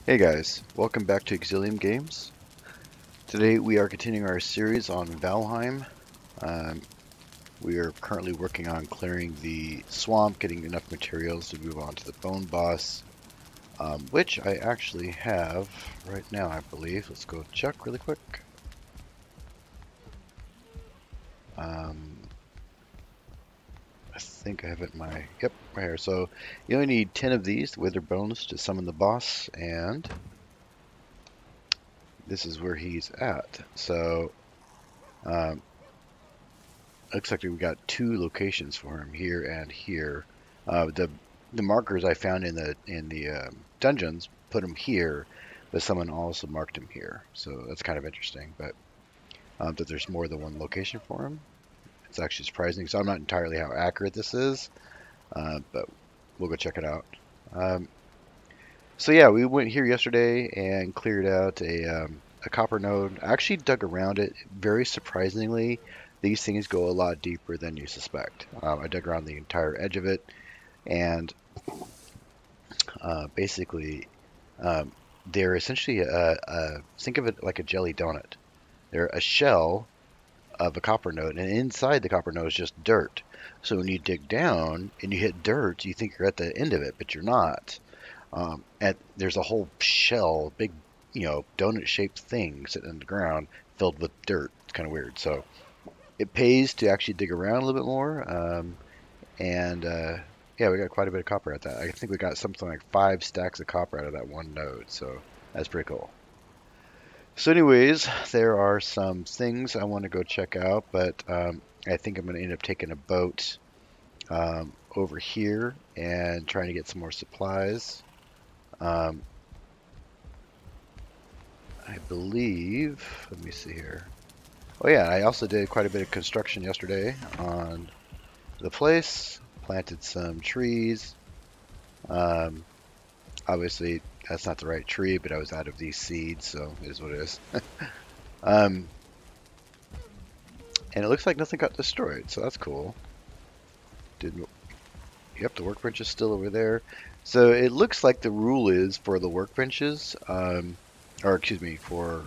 Hey guys, welcome back to Exilium Games. Today we are continuing our series on Valheim. Um, we are currently working on clearing the swamp, getting enough materials to move on to the bone boss, which I actually have right now, I believe. Let's go check really quick. I think I have it in my, yep, right here. So you only need 10 of these, wither bones, to summon the boss, and this is where he's at. So um, looks like we got two locations for him, here and here. The markers I found in the dungeons put him here, but someone also marked him here. So that's kind of interesting. But that there's more than one location for him. It's actually surprising. So I'm not entirely how accurate this is, but we'll go check it out. So yeah, we went here yesterday and cleared out a copper node. I actually dug around it. Very surprisingly, these things go a lot deeper than you suspect. I dug around the entire edge of it, and basically, they're essentially think of it like a jelly donut. They're a shell of a copper node, and inside the copper node is just dirt. So when you dig down and you hit dirt, you think you're at the end of it, but you're not. There's a whole shell, big, donut-shaped thing sitting on the ground filled with dirt. It's kind of weird. So it pays to actually dig around a little bit more. Yeah, we got quite a bit of copper at that. I think we got something like 5 stacks of copper out of that one node. So that's pretty cool. So anyways, there are some things I want to go check out, but I think I'm going to end up taking a boat over here and trying to get some more supplies. I believe, let me see here. Oh yeah, I also did quite a bit of construction yesterday on the place. Planted some trees. Obviously, that's not the right tree, but I was out of these seeds, so it is what it is. And it looks like nothing got destroyed, so that's cool. Yep, the workbench is still over there. So it looks like the rule is for the workbenches, or excuse me, for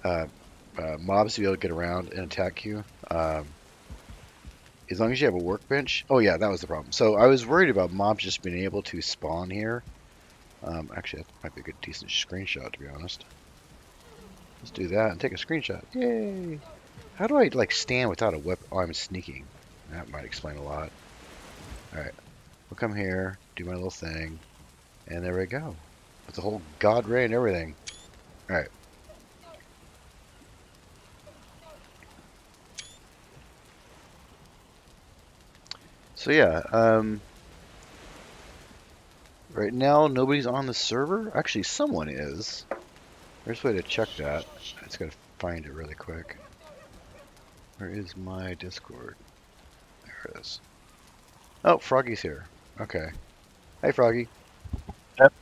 uh, mobs to be able to get around and attack you. As long as you have a workbench. Oh yeah, that was the problem. So I was worried about mobs just being able to spawn here. Actually, that might be a good, decent screenshot, to be honest. Let's do that and take a screenshot. Yay! How do I like stand without a weapon? Oh, I'm sneaking. That might explain a lot. All right, we'll come here, do my little thing, and there we go. With the whole god ray and everything. All right. So yeah, right now nobody's on the server. Actually, someone is. There's a way to check that. I just gotta find it really quick. Where is my Discord? There it is. Oh, Froggy's here. Okay. Hi, Froggy. Yep.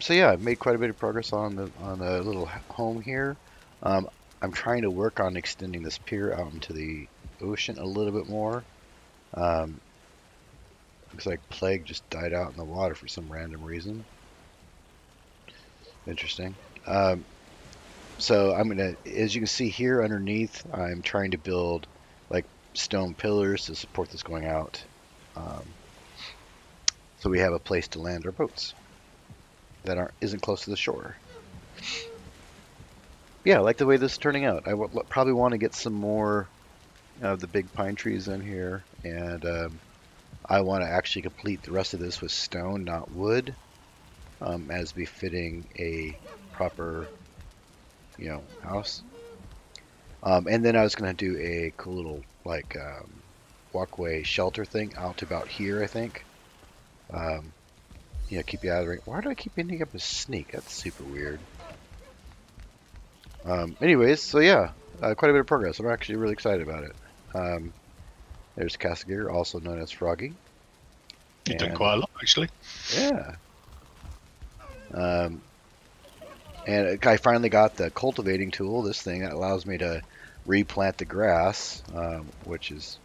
So yeah, I've made quite a bit of progress on the little home here. I'm trying to work on extending this pier out into the ocean a little bit more. Looks like Plague just died out in the water for some random reason. Interesting. So I'm gonna, as you can see here underneath, I'm trying to build like stone pillars to support this going out. So we have a place to land our boats that isn't close to the shore. Yeah, I like the way this is turning out. I probably want to get some more of the big pine trees in here, and I want to actually complete the rest of this with stone, not wood, as befitting a proper, house. And then I was going to do a cool little like walkway shelter thing out to about here, I think. Keep you out of the ring. Why do I keep ending up as sneak? That's super weird. Anyways, so yeah, quite a bit of progress. I'm actually really excited about it. There's Castigator, also known as Froggy. You've done quite a lot, actually. Yeah. And I finally got the cultivating tool, this thing that allows me to replant the grass, which is,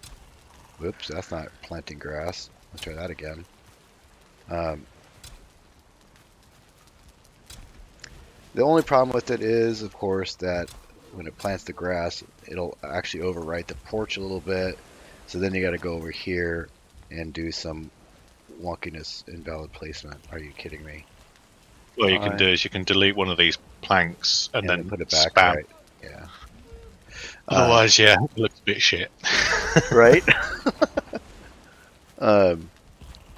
whoops, that's not planting grass. Let's try that again. The only problem with it is, of course, that when it plants the grass, it'll actually overwrite the porch a little bit. So then you got to go over here and do some wonkiness, invalid placement. Are you kidding me? What you can do is you can delete one of these planks and then put it back. spam. Right. Yeah. Otherwise, yeah, it looks a bit shit. Right?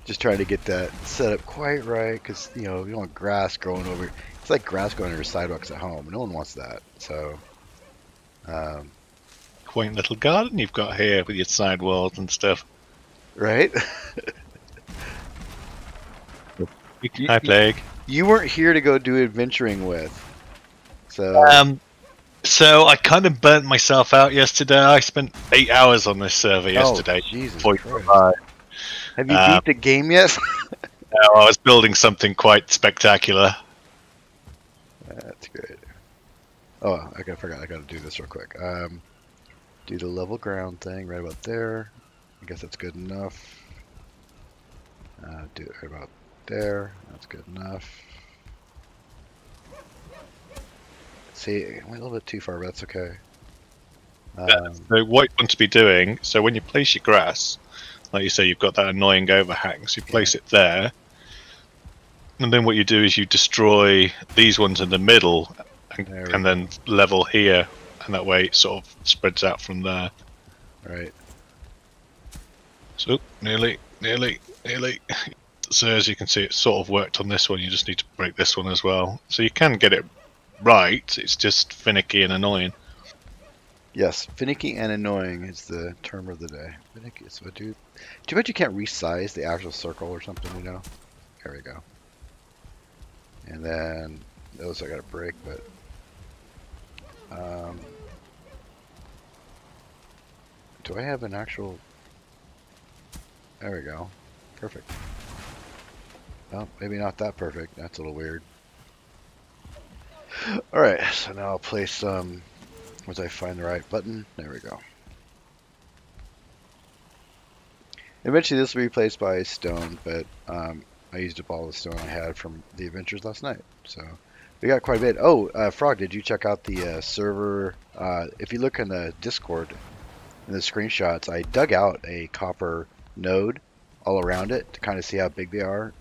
Just trying to get that set up quite right, because you don't want grass growing over. It's like grass growing over sidewalks at home. No one wants that. So, quaint little garden you've got here with your side walls and stuff. Right? Hi, Plague. You weren't here to go do adventuring with, so. So I kind of burnt myself out yesterday. I spent 8 hours on this server yesterday. Oh, Jesus Christ. Have you beat the game yet? No, I was building something quite spectacular. That's great. Oh, I forgot. I got to do this real quick. Do the level ground thing right about there. I guess that's good enough. Do it right about there. That's good enough. See, I went a little bit too far, but that's okay. So what you want to be doing, so when you place your grass, like you say, you've got that annoying overhang, so you place it there, and then what you do is you destroy these ones in the middle, and then level here, and that way it sort of spreads out from there. Right. So, nearly. So as you can see, it sort of worked on this one, you just need to break this one as well. So you can get it right, it's just finicky and annoying. Yes, finicky and annoying is the term of the day. Finicky. So do you bet you can't resize the actual circle or something, There we go. And then those I gotta break, but do I have an actual? There we go. Perfect. Well, maybe not that perfect. That's a little weird. Alright, so now I'll place once I find the right button, there we go. Eventually this will be replaced by stone, but I used up all the stone I had from the adventures last night. So we got quite a bit. Oh, Frog, did you check out the server? If you look in the Discord, in the screenshots, I dug out a copper node all around it to kind of see how big they are.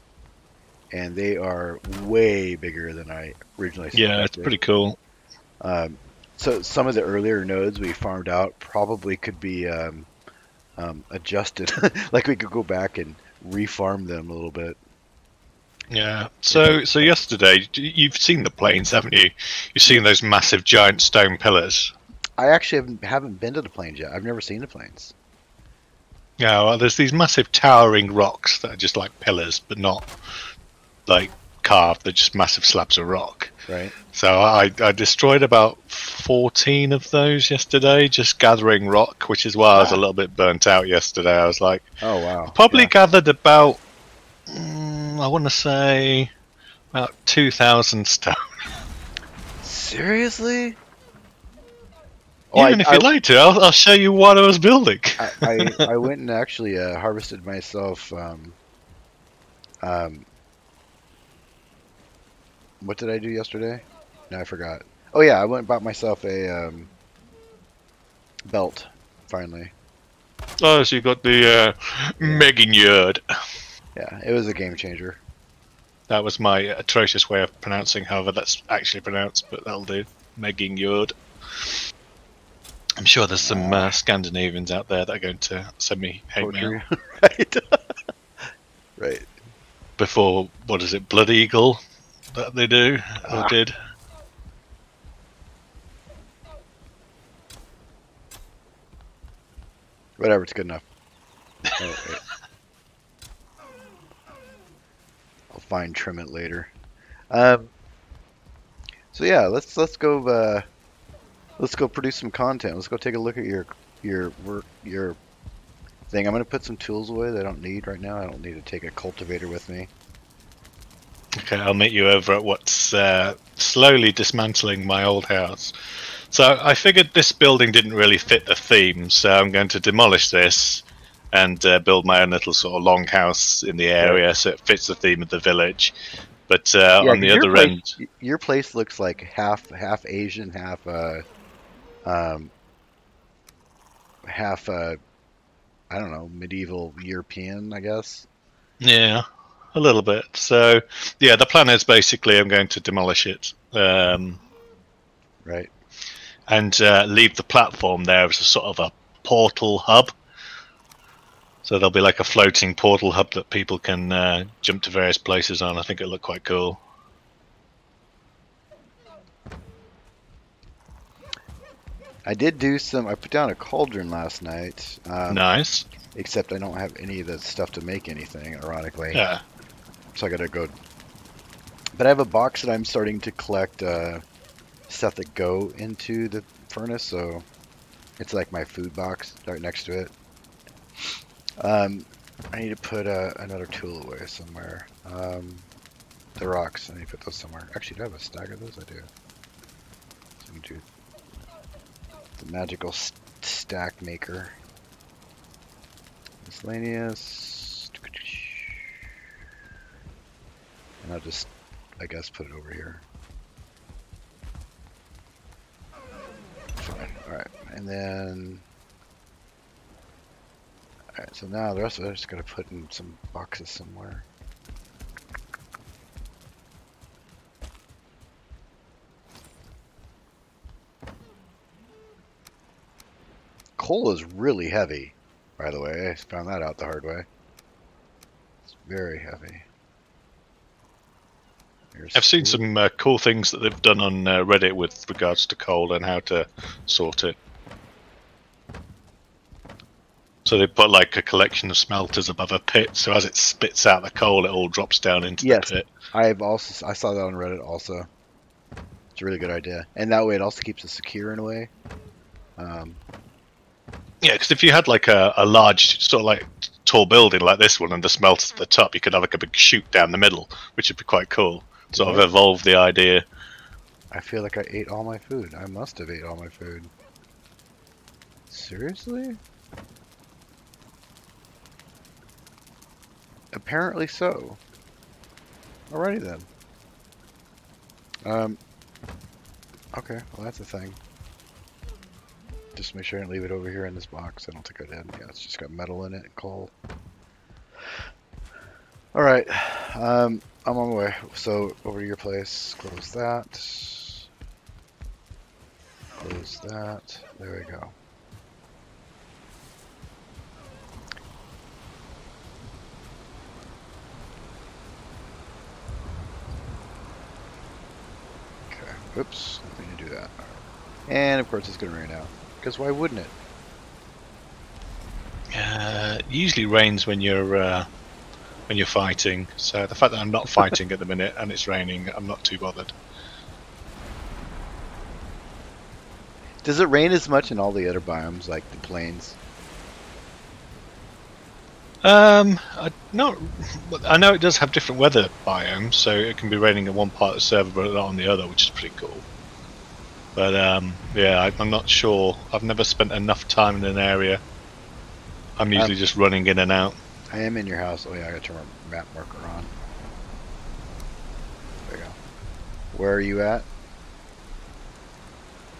And they are way bigger than I originally expected. Yeah, it's pretty cool. So some of the earlier nodes we farmed out probably could be adjusted. Like we could go back and refarm them a little bit. Yeah. So yesterday, you've seen the plains, haven't you? You've seen those massive giant stone pillars. I actually haven't been to the plains yet. I've never seen the plains. Yeah, well, there's these massive towering rocks that are just like pillars, but not like carved. They're just massive slabs of rock. Right. So I destroyed about 14 of those yesterday, just gathering rock, which is why I was a little bit burnt out yesterday. I was like, oh wow, probably gathered about, I want to say, about 2,000 stone. Seriously? Even if you'd like to, I'll show you what I was building. I went and actually harvested myself. What did I do yesterday? No, I forgot. Oh yeah, I went and bought myself a belt, finally. Oh, so you got the Megan Yard. Yeah, it was a game changer. That was my atrocious way of pronouncing, however that's actually pronounced, but that'll do. Megan Yard. I'm sure there's some Scandinavians out there that are going to send me hate mail. Right. Right. Before, what is it, Blood Eagle? That they do, or did. Whatever, it's good enough. Oh, I'll fine trim it later. So yeah, let's go produce some content. Let's go take a look at your thing. I'm gonna put some tools away that I don't need right now. I don't need to take a cultivator with me. Okay, I'll meet you over at what's slowly dismantling my old house. So I figured this building didn't really fit the theme, so I'm going to demolish this and build my own little sort of longhouse in the area so it fits the theme of the village. But Yeah, on the because other end, your place looks like half Asian, um, half I don't know, medieval European, I guess. yeah, a little bit. So yeah, the plan is basically I'm going to demolish it. Right. And leave the platform there as a sort of a portal hub. So there'll be like a floating portal hub that people can jump to various places on. I think it'll look quite cool. I did do some. I put down a cauldron last night. Nice. Except I don't have any of the stuff to make anything, ironically. Yeah. So I gotta go. But I have a box that I'm starting to collect stuff that go into the furnace, so it's like my food box right next to it. I need to put another tool away somewhere. The rocks, I need to put those somewhere. Actually, do I have a stack of those? I do. So I can do the magical stack maker. Miscellaneous. And I'll just, I guess, put it over here. Fine. Alright. And then... Alright, so now the rest of it I just gotta put in some boxes somewhere. Coal is really heavy, by the way. I found that out the hard way. It's very heavy. I've seen some cool things that they've done on Reddit with regards to coal and how to sort it. So they put like a collection of smelters above a pit, so as it spits out the coal, it all drops down into the pit. I saw that on Reddit also. It's a really good idea, and that way it also keeps it secure in a way. Yeah, because if you had like a large sort of like tall building like this one and the smelters at the top, you could have like a big chute down the middle, which would be quite cool. Sort of evolve the idea. I feel like I ate all my food. I must have ate all my food. Seriously? Apparently so. Alrighty then. Okay, well that's a thing. Just make sure I didn't leave it over here in this box. I don't think I did. Yeah, it's just got metal in it and coal. Alright, I'm on my way. So, over to your place. Close that. Close that. There we go. Okay, oops. I didn't do that. And of course it's going to rain out. Because why wouldn't it? It usually rains when you're fighting, so the fact that I'm not fighting at the minute and it's raining, I'm not too bothered. Does it rain as much in all the other biomes, like the plains? I know it does have different weather biomes, so it can be raining in one part of the server but not on the other, which is pretty cool. But yeah, I'm not sure. I've never spent enough time in an area. I'm usually just running in and out. I am in your house. Oh yeah, I got to turn my map marker on. There you go. Where are you at?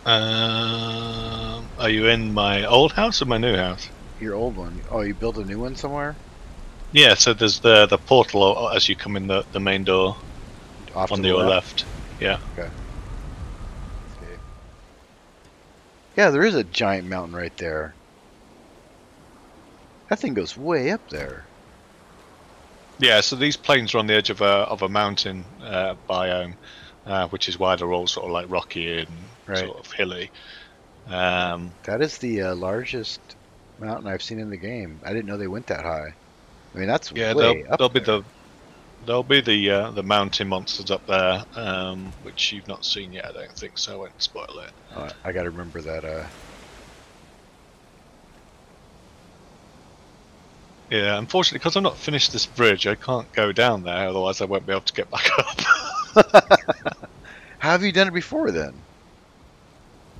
Are you in my old house or my new house? Your old one. Oh, you built a new one somewhere? Yeah, so there's the portal as you come in the main door. Off on to your left. Yeah. Okay. Yeah, there is a giant mountain right there. That thing goes way up there. Yeah, so these plains are on the edge of a mountain biome, which is why they're all sort of like rocky and sort of hilly. That is the largest mountain I've seen in the game. I didn't know they went that high. I mean, that's way up there. There'll be the mountain monsters up there, which you've not seen yet. I don't think so. I won't spoil it. I gotta remember that. Yeah, unfortunately, because I've not finished this bridge, I can't go down there. Otherwise, I won't be able to get back up. How have you done it before then?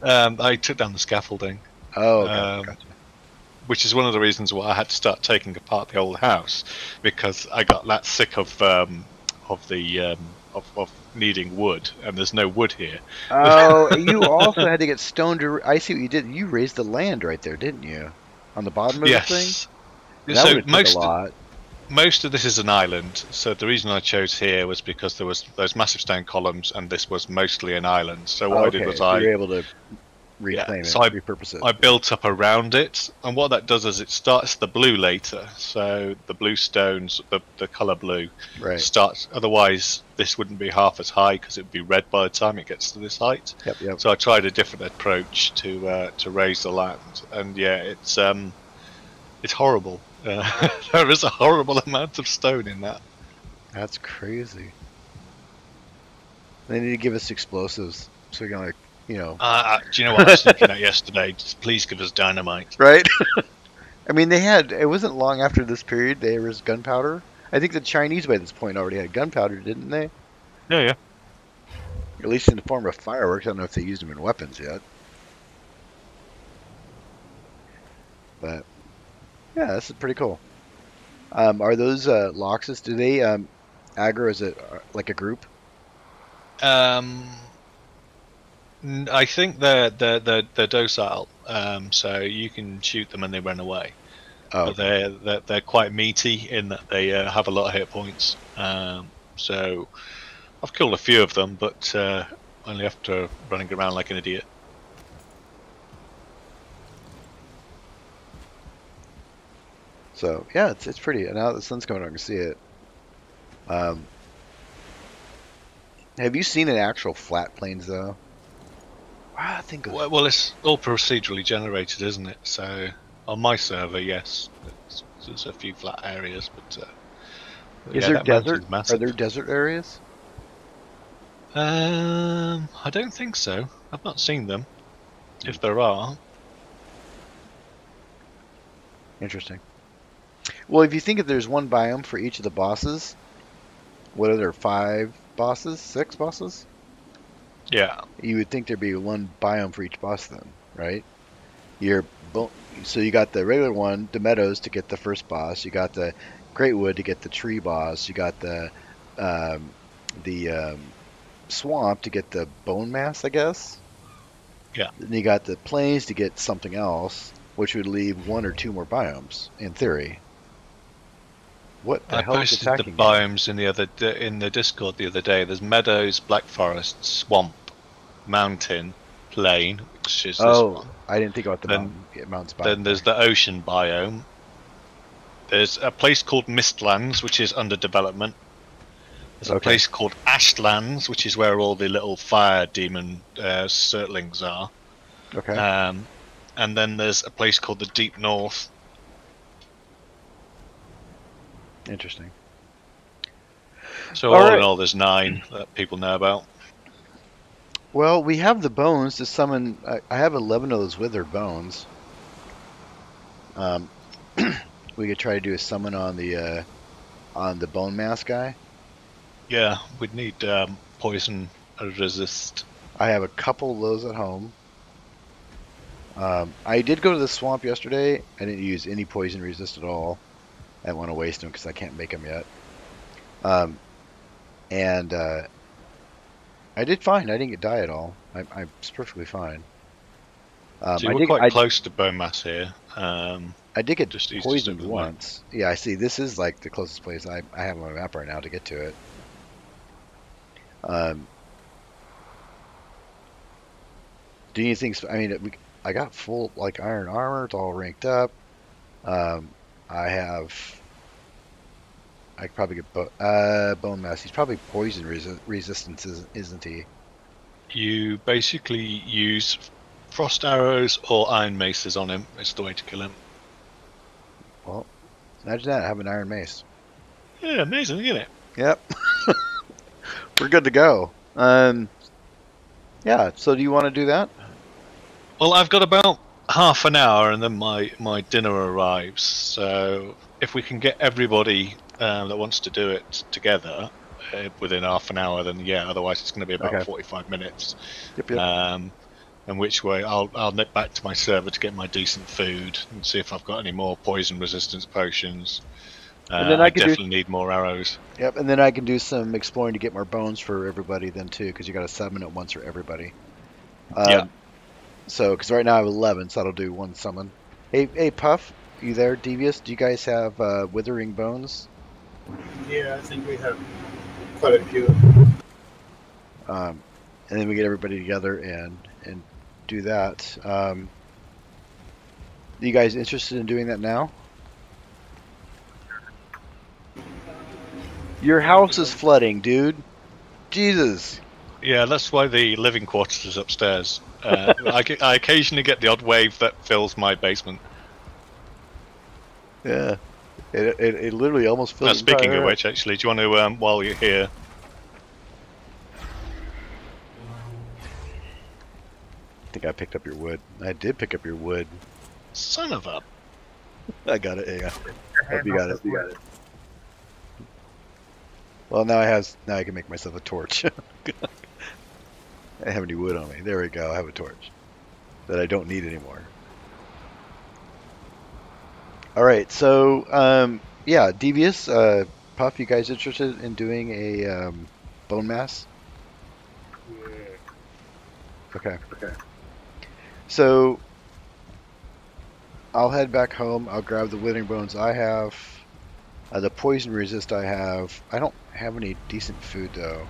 I took down the scaffolding. Oh, okay, gotcha. Which is one of the reasons why I had to start taking apart the old house, because I got that sick of of the of needing wood, and there's no wood here. Oh, you also had to get stone to. I see what you did. You raised the land right there, didn't you? On the bottom of the thing? Yes. And that would So have took a lot. most of this is an island. So the reason I chose here was because there was those massive stone columns, and this was mostly an island. So what Oh, I did okay, was so you're able to yeah. reclaim So it, repurpose it. I built up around it, and what that does is it starts the blue later. So the blue stones, the color blue, Right. starts. Otherwise, this wouldn't be half as high because it would be red by the time it gets to this height. Yep, yep. So I tried a different approach to raise the land, and yeah, it's horrible. There is a horrible amount of stone in that. That's crazy. They need to give us explosives so we can, like, you know. Do you know what I was looking at yesterday? Just please give us dynamite. Right? I mean, it wasn't long after this period there was gunpowder. I think the Chinese by this point already had gunpowder, didn't they? Yeah, yeah. At least in the form of fireworks. I don't know if they used them in weapons yet. But, yeah, this is pretty cool. Are those Loxus, do they aggro as like a group? I think they're docile, so you can shoot them and they run away. Oh, But they're quite meaty in that they have a lot of hit points. So I've killed a few of them, but only after running around like an idiot. so yeah, it's pretty. And now that the sun's coming, I can see it. Um, have you seen an actual flat plains though? Wow, I think. Well, it's all procedurally generated, isn't it? So on my server, yes, there's a few flat areas, but Is yeah, there that mountain's desert? massive. Are there desert areas? I don't think so. I've not seen them. If there are, Interesting. Well, if you think if there's one biome for each of the bosses, what are there, 5 bosses? 6 bosses? yeah, You would think there'd be one biome for each boss then, right? Your so you got the regular one, the meadows to get the first boss. You got the great wood to get the tree boss. You got um, the swamp to get the bone mass, I guess. yeah. Then you got the plains to get something else, which would leave 1 or 2 more biomes in theory. What the I hell is posted the attacking you? biomes in the Discord the other day. There's meadows, black forest, swamp, mountain, plain, which is this Oh, one. I didn't think about the Then- mountains biome. Then there's the ocean biome. There's a place called Mistlands, which is under development. There's a Okay. place called Ashlands, which is where all the little fire demon surtlings are. Okay. And then there's a place called the Deep North. Interesting. So All all right. in all, there's 9 that people know about. Well, we have the bones to summon. I have 11 of those withered bones. We could try to do a summon on the bone mass guy. Yeah, we'd need poison resist. I have a couple of those at home. I did go to the swamp yesterday. I didn't use any poison resist at all. I didn't want to waste them because I can't make them yet. And I did fine. I didn't die at all. I was perfectly fine. So we're quite close to Bonemass here. I did get just east of poisoned the once. Yeah, I see. This is like the closest place I have on my map right now to get to it. Do you think? I mean, I got full like iron armor. It's all ranked up. I could probably get bone mass. He's probably poison resistant, isn't he? You basically use frost arrows or iron maces on him. It's the way to kill him. Well, imagine that. I have an iron mace. Yeah, amazing, isn't it? Yep. We're good to go. Yeah. So do you want to do that? Well, I've got about half an hour and then my dinner arrives. So if we can get everybody that wants to do it together within half an hour, then yeah. Otherwise, it's going to be about 45 minutes. Yep. In which way I'll nip back to my server to get my decent food and see if I've got any more poison resistance potions. And then I definitely need more arrows. Yep, and then I can do some exploring to get more bones for everybody then too, because you got to summon at once for everybody. Yeah. So, because right now I have 11, so that'll do one summon. Hey, Puff, you there? Devious, do you guys have withering bones? Yeah, I think we have quite a few. And then we get everybody together and do that. You guys interested in doing that now? Your house is flooding, dude. Jesus. Yeah, that's why the living quarters is upstairs. I occasionally get the odd wave that fills my basement. Yeah. It literally almost fills. Speaking of which, actually, do you want to, while you're here... I think I picked up your wood. I did pick up your wood. Son of a... I got it, yeah. Hope you got it. Well, now I can make myself a torch. I don't have any wood on me. There we go. I have a torch that I don't need anymore. All right, so yeah, Devious, Puff, you guys interested in doing a bone mass? Yeah. Okay. So I'll head back home. I'll grab the withering bones I have. The poison resist I have. I don't have any decent food though.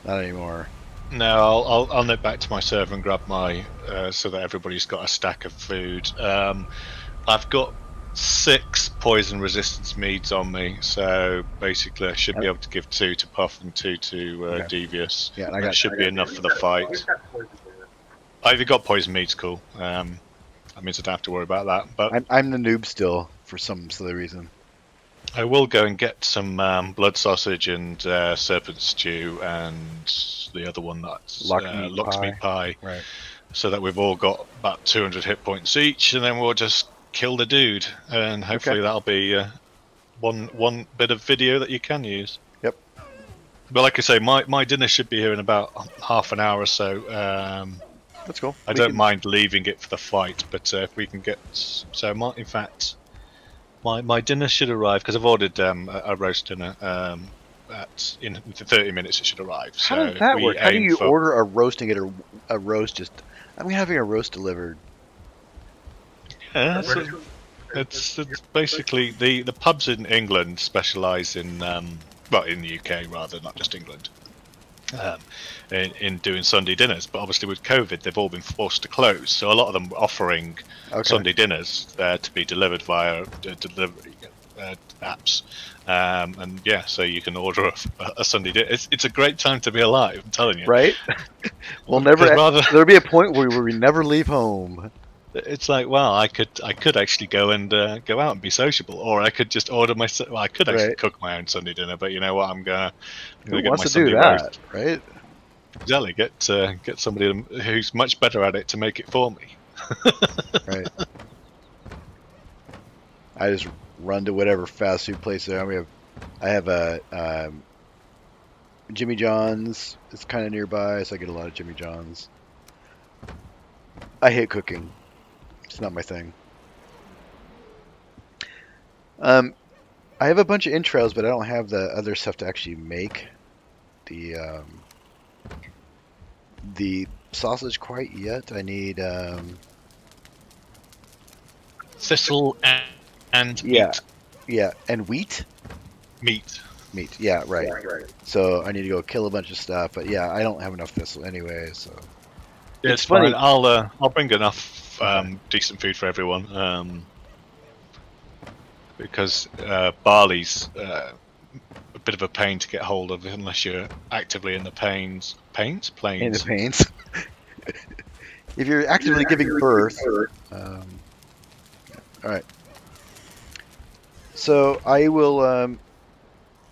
Not anymore. No, I'll nip back to my server and grab my so that everybody's got a stack of food. I've got 6 poison resistance meads on me, so basically I should be able to give 2 to Puff and 2 to Devious. Yeah, that should be enough for the fight. Oh, you got poison meads, cool. That means I don't have to worry about that. But I'm the noob still for some silly reason. I will go and get some blood sausage and serpent stew and the other one that's locksmeat pie. Right. So that we've all got about 200 hit points each, and then we'll just kill the dude, and hopefully that'll be one bit of video that you can use. Yep. But like I say, my dinner should be here in about half an hour or so. That's cool. I don't mind leaving it for the fight, but if we can get... So, in fact, my dinner should arrive, because I've ordered a roast dinner. In 30 minutes it should arrive. How does that work? How do you order a roast and get a roast just... I'm having a roast delivered. Yeah, it's basically... The pubs in England specialise in... well, in the UK rather, not just England. In doing Sunday dinners, but obviously with COVID they've all been forced to close, so a lot of them were offering Sunday dinners to be delivered via delivery apps, and yeah, so you can order a Sunday dinner. It's a great time to be alive, I'm telling you. Right? There'll be a point where we never leave home. It's like, well, I could actually go and go out and be sociable, or I could just order myself. Well, I could actually cook my own Sunday dinner, but you know what? I'm gonna get my Sunday roast. Right? Exactly. Get somebody who's much better at it to make it for me. Right. I just run to whatever fast food place there. I have a Jimmy John's. It's kind of nearby, so I get a lot of Jimmy John's. I hate cooking. It's not my thing. I have a bunch of entrails, but I don't have the other stuff to actually make the sausage quite yet. I need thistle and meat. Yeah, and wheat. Meat. Yeah, right. So I need to go kill a bunch of stuff, but yeah, I don't have enough thistle anyway. So it's funny. I'll bring enough decent food for everyone, because barley's a bit of a pain to get hold of unless you're actively in the plains. In the pains. If you're actively giving birth. All right. So I will.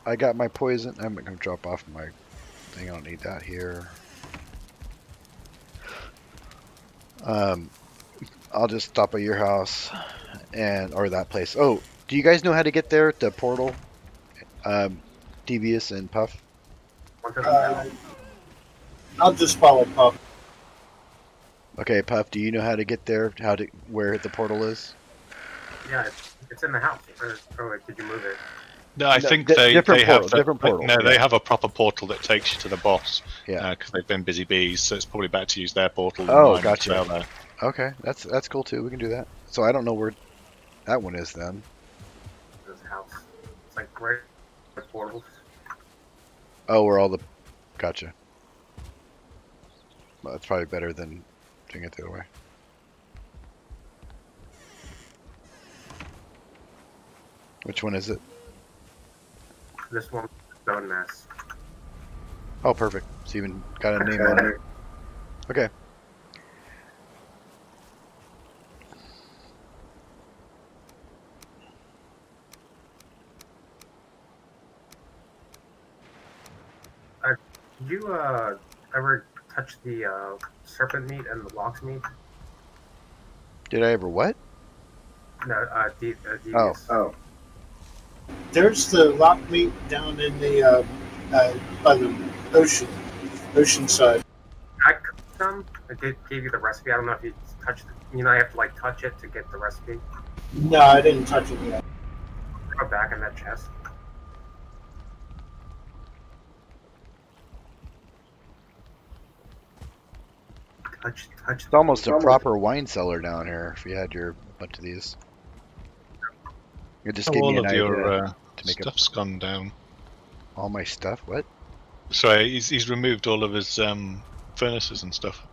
I got my poison. I'm going to drop off my thing. I don't need that here. I'll just stop at your house or that place. Oh, do you guys know how to get there? The portal? Devious and Puff? I'll just follow Puff. Okay, Puff, do you know how to get there? Where the portal is? Yeah, it's It's in the house. Or like, did you move it? No, I No, think different they portal, have different portal. No, Yeah. they have a proper portal that takes you to the boss. Yeah. Because they've been busy bees, so it's probably better to use their portal than Oh, mine. gotcha. There. Okay, that's cool too. We can do that. So I don't know where that one is then. This house. It's like right the portals. Oh, where all the gotcha. Well, that's probably better than doing it the other way. Which one is it? This one, Bonemass. Oh, perfect. It's even got a name on it. Okay. Did you ever touch the serpent meat and the lox meat? Did I ever what? No, Oh. devious. Oh. There's the lock meat down in the by the ocean side. I cooked some. I gave you the recipe. I don't know if you touched it. You know, I have to like touch it to get the recipe. No, I didn't touch it yet. Go back in that chest. Touch. It's almost a proper wine cellar down here if you had your bunch of these. It just gave me All an of idea your to make stuff's gone down. all my stuff. What? Sorry, he's removed all of his furnaces and stuff.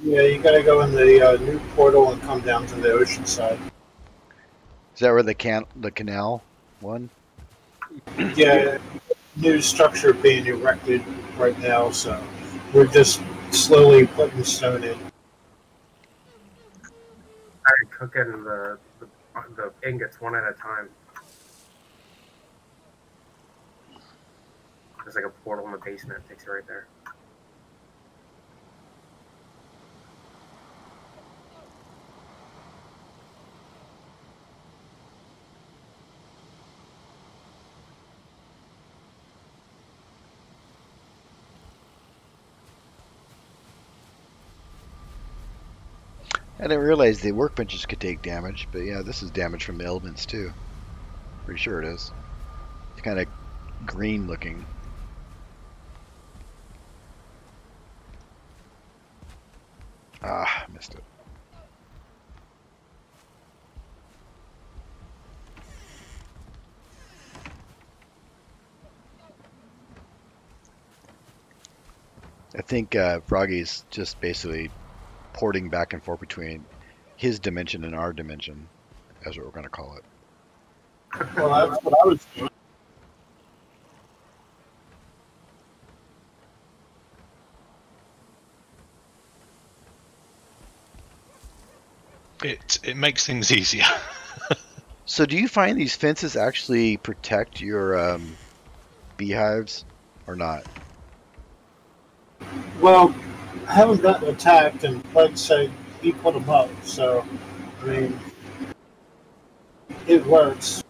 Yeah, you gotta go in the new portal and come down to the ocean side. Is that where the canal one? Yeah, new structure being erected right now, so we're just slowly putting stone in. I cook in the ingots one at a time. There's like a portal in the basement. It takes you right there. I didn't realize the workbenches could take damage, but yeah, this is damage from the elements too. Pretty sure it is. It's kind of green looking. Ah, missed it. I think Froggy's just basically porting back and forth between his dimension and our dimension, as what we're going to call it. Well, that's what I was doing. It makes things easier. So do you find these fences actually protect your beehives or not? Well, I haven't gotten attacked, and like say, he put them up, so, I mean, it works.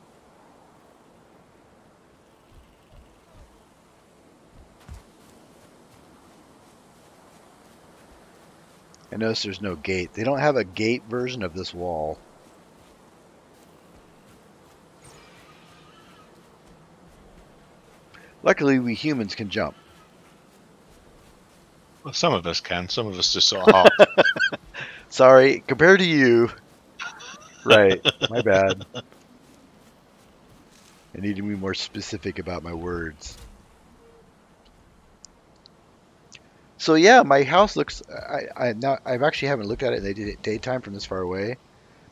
I notice there's no gate. They don't have a gate version of this wall. Luckily, we humans can jump. Well, some of us can. Some of us just sort of hop. Sorry, compared to you. Right, my bad. I need to be more specific about my words. So yeah, my house looks. I've actually haven't looked at it in the daytime from this far away,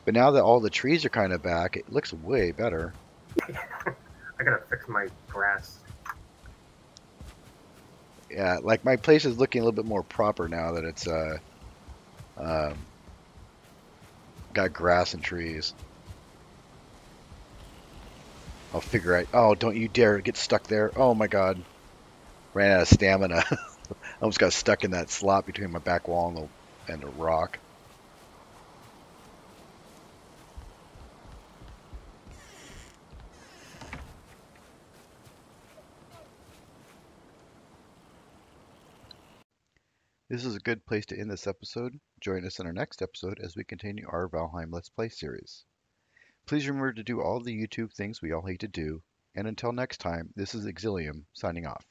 but now that all the trees are kind of back, it looks way better. I gotta fix my grass. Yeah, like my place is looking a little bit more proper now that it's got grass and trees. I'll figure out. Oh, don't you dare get stuck there! Oh my God, ran out of stamina. Almost got stuck in that slot between my back wall and the rock. This is a good place to end this episode. Join us in our next episode as we continue our Valheim Let's Play series. Please remember to do all the YouTube things we all hate to do. And until next time, this is Exilium signing off.